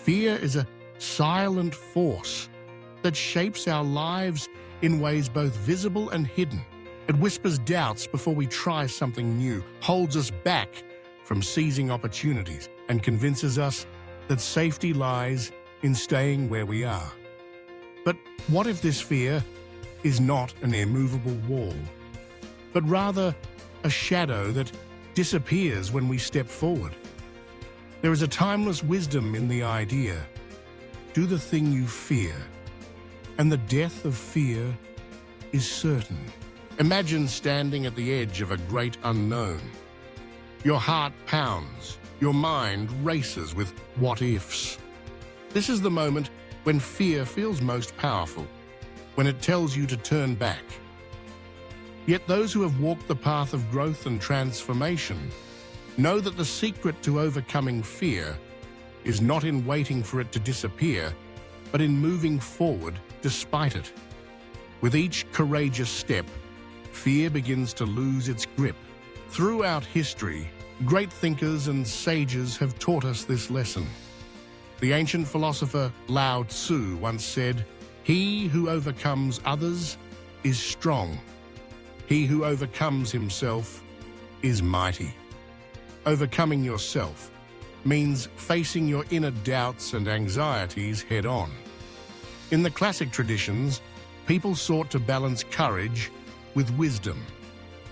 Fear is a silent force that shapes our lives in ways both visible and hidden. It whispers doubts before we try something new, holds us back from seizing opportunities, and convinces us that safety lies in staying where we are. But what if this fear is not an immovable wall, but rather a shadow that disappears when we step forward? There is a timeless wisdom in the idea: do the thing you fear, and the death of fear is certain. Imagine standing at the edge of a great unknown. Your heart pounds, your mind races with what-ifs. This is the moment when fear feels most powerful, when it tells you to turn back. Yet those who have walked the path of growth and transformation know that the secret to overcoming fear is not in waiting for it to disappear, but in moving forward despite it. With each courageous step, fear begins to lose its grip. Throughout history, great thinkers and sages have taught us this lesson. The ancient philosopher Lao Tzu once said, "He who overcomes others is strong. He who overcomes himself is mighty." Overcoming yourself means facing your inner doubts and anxieties head-on. In the classic traditions, people sought to balance courage with wisdom,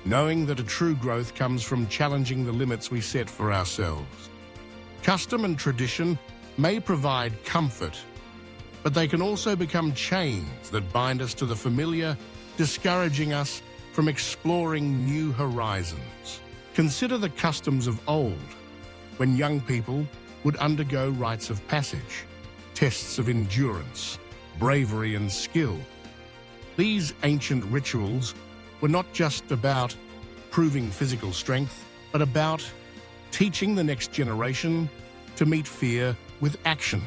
knowing that a true growth comes from challenging the limits we set for ourselves. Custom and tradition may provide comfort, but they can also become chains that bind us to the familiar, discouraging us from exploring new horizons. Consider the customs of old, when young people would undergo rites of passage, tests of endurance, bravery and skill. These ancient rituals were not just about proving physical strength, but about teaching the next generation to meet fear with action.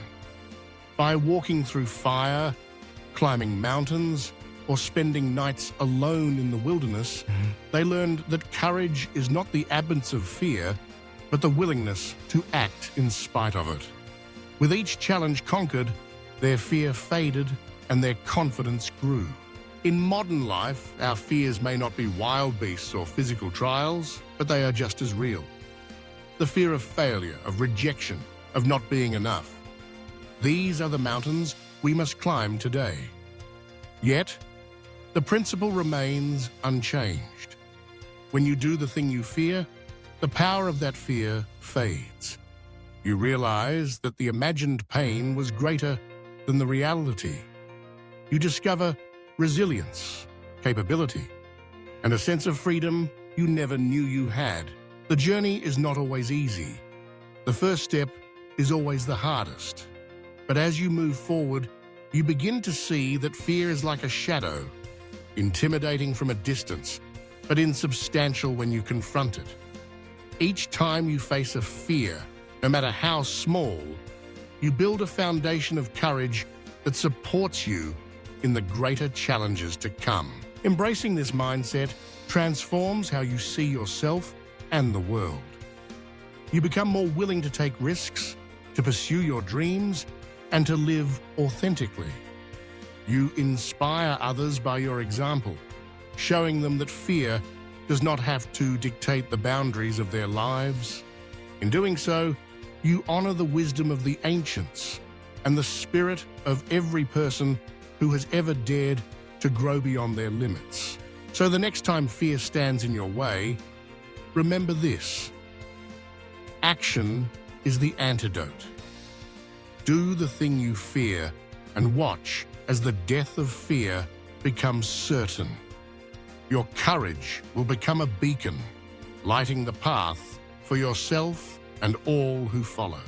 By walking through fire, climbing mountains, or spending nights alone in the wilderness, they learned that courage is not the absence of fear, but the willingness to act in spite of it. With each challenge conquered, their fear faded and their confidence grew. In modern life, our fears may not be wild beasts or physical trials, but they are just as real. The fear of failure, of rejection, of not being enough. These are the mountains we must climb today. Yet, the principle remains unchanged. When you do the thing you fear, the power of that fear fades. You realize that the imagined pain was greater than the reality. You discover resilience, capability, and a sense of freedom you never knew you had. The journey is not always easy. The first step is always the hardest. But as you move forward, you begin to see that fear is like a shadow, intimidating from a distance, but insubstantial when you confront it. Each time you face a fear, no matter how small, you build a foundation of courage that supports you in the greater challenges to come. Embracing this mindset transforms how you see yourself and the world. You become more willing to take risks, to pursue your dreams, and to live authentically. You inspire others by your example, showing them that fear does not have to dictate the boundaries of their lives. In doing so, you honor the wisdom of the ancients and the spirit of every person who has ever dared to grow beyond their limits. So the next time fear stands in your way, remember this: action is the antidote. Do the thing you fear and watch as the death of fear becomes certain. Your courage will become a beacon, lighting the path for yourself and all who follow.